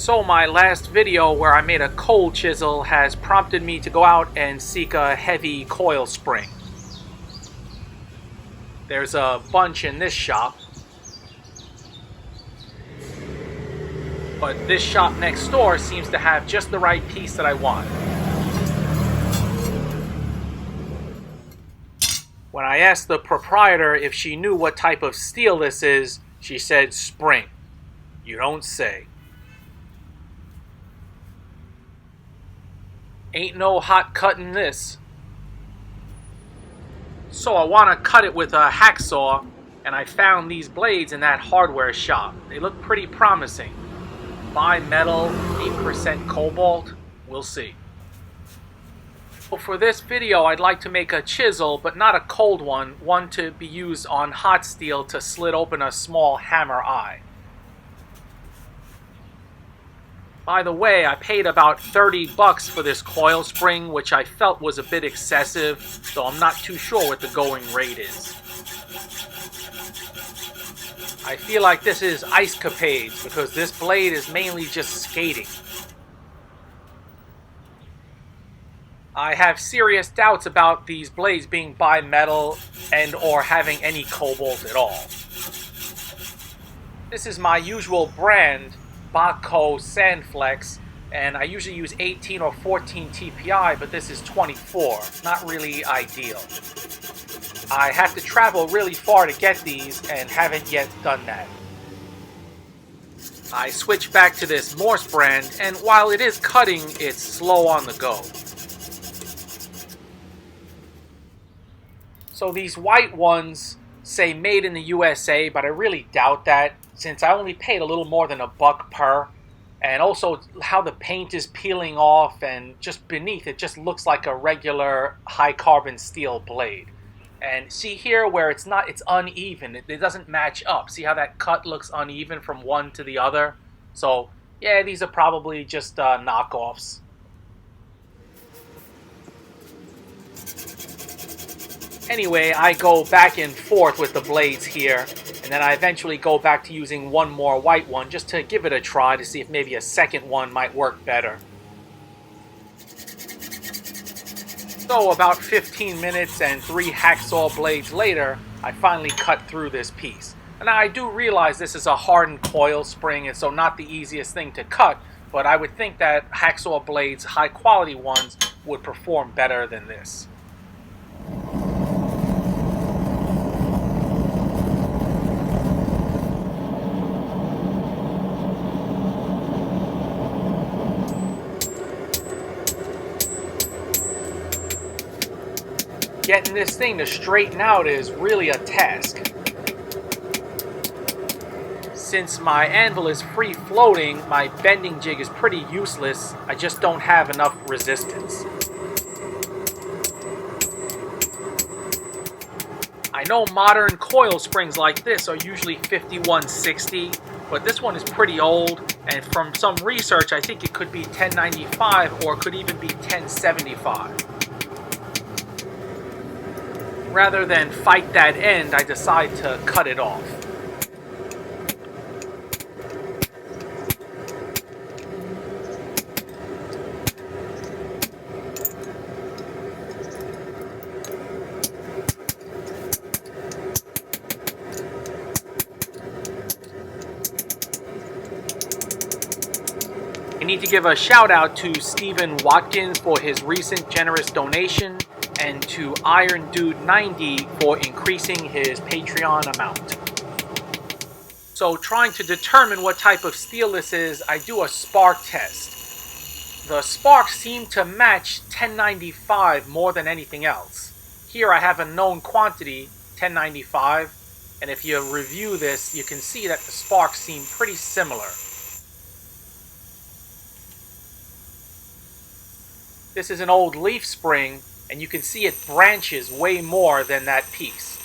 So my last video where I made a cold chisel has prompted me to go out and seek a heavy coil spring. There's a bunch in this shop, but this shop next door seems to have just the right piece that I want. When I asked the proprietor if she knew what type of steel this is, she said spring. You don't say. Ain't no hot cutting this. So I want to cut it with a hacksaw, and I found these blades in that hardware shop. They look pretty promising. Bi-metal, 8% cobalt, we'll see. So for this video I'd like to make a chisel, but not a cold one to be used on hot steel to slit open a small hammer eye. By the way, I paid about $30 for this coil spring, which I felt was a bit excessive, so I'm not too sure what the going rate is. I feel like this is ice capades because this blade is mainly just skating. I have serious doubts about these blades being bi-metal and or having any cobalt at all. This is my usual brand, Baco Sandflex, and I usually use 18 or 14 TPI, but this is 24. Not really ideal. I have to travel really far to get these and haven't yet done that. I switched back to this Morse brand, and while it is cutting, it's slow on the go. So these white ones say made in the USA, but I really doubt that, since I only paid a little more than $1 per, and also how the paint is peeling off, and just beneath it just looks like a regular high carbon steel blade. And see here where it's uneven, it doesn't match up. See how that cut looks uneven from one to the other? So yeah, these are probably just knockoffs. Anyway, I go back and forth with the blades here, and then I eventually go back to using one more white one just to give it a try to see if maybe a second one might work better. So about 15 minutes and 3 hacksaw blades later, I finally cut through this piece. And I do realize this is a hardened coil spring, and so not the easiest thing to cut, but I would think that hacksaw blades, high quality ones, would perform better than this. Getting this thing to straighten out is really a task. Since my anvil is free floating, my bending jig is pretty useless. I just don't have enough resistance. I know modern coil springs like this are usually 5160, but this one is pretty old, and from some research I think it could be 1095 or it could even be 1075. Rather than fight that end, I decide to cut it off. I need to give a shout out to Stephen Watkins for his recent generous donation, and to Iron Dude 90 for increasing his Patreon amount. So trying to determine what type of steel this is, I do a spark test. The sparks seem to match 1095 more than anything else. Here I have a known quantity, 1095, and if you review this, you can see that the sparks seem pretty similar. This is an old leaf spring, and you can see it branches way more than that piece.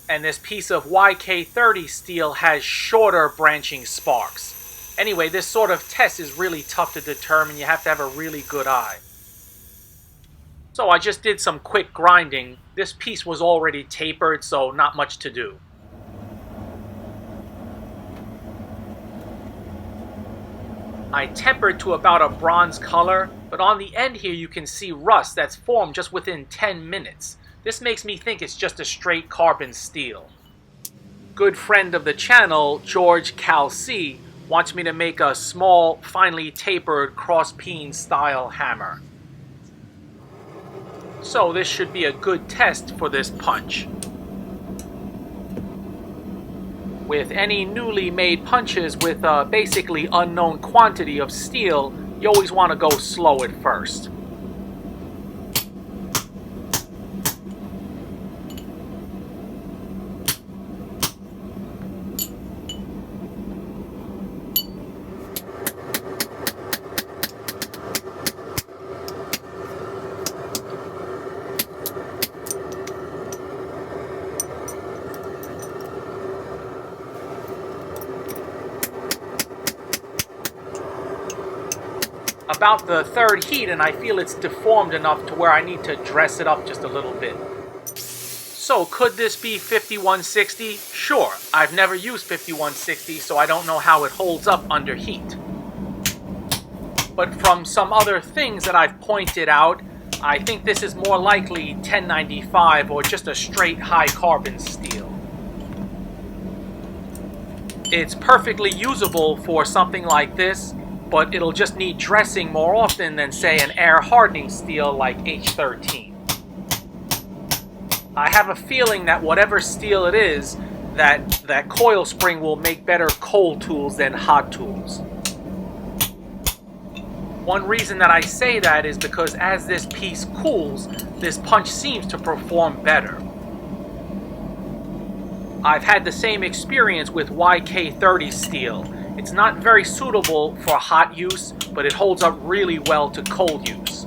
And this piece of YK30 steel has shorter branching sparks. Anyway, this sort of test is really tough to determine. You have to have a really good eye. So I just did some quick grinding. This piece was already tapered, so not much to do. I tempered to about a bronze color, but on the end here you can see rust that's formed just within 10 minutes. This makes me think it's just a straight carbon steel. Good friend of the channel, George Calc, wants me to make a small, finely tapered cross-peen style hammer. So this should be a good test for this punch. With any newly made punches with a basically unknown quantity of steel, you always want to go slow at first. About the third heat and I feel it's deformed enough to where I need to dress it up just a little bit. So could this be 5160? Sure, I've never used 5160 so I don't know how it holds up under heat. But from some other things that I've pointed out, I think this is more likely 1095 or just a straight high carbon steel. It's perfectly usable for something like this, but it'll just need dressing more often than, say, an air hardening steel like H13. I have a feeling that whatever steel it is, that coil spring will make better cold tools than hot tools. One reason that I say that is because as this piece cools, this punch seems to perform better. I've had the same experience with YK30 steel. It's not very suitable for hot use, but it holds up really well to cold use.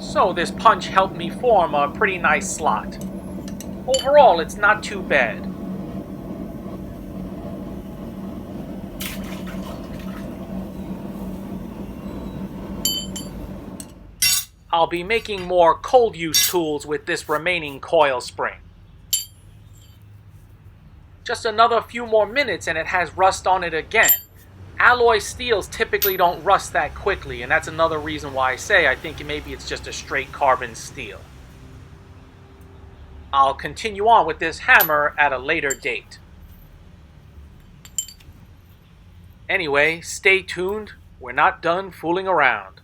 So this punch helped me form a pretty nice slot. Overall, it's not too bad. I'll be making more cold use tools with this remaining coil spring. Just another few more minutes and it has rust on it again. Alloy steels typically don't rust that quickly, and that's another reason why I say I think maybe it's just a straight carbon steel. I'll continue on with this hammer at a later date. Anyway, stay tuned. We're not done fooling around.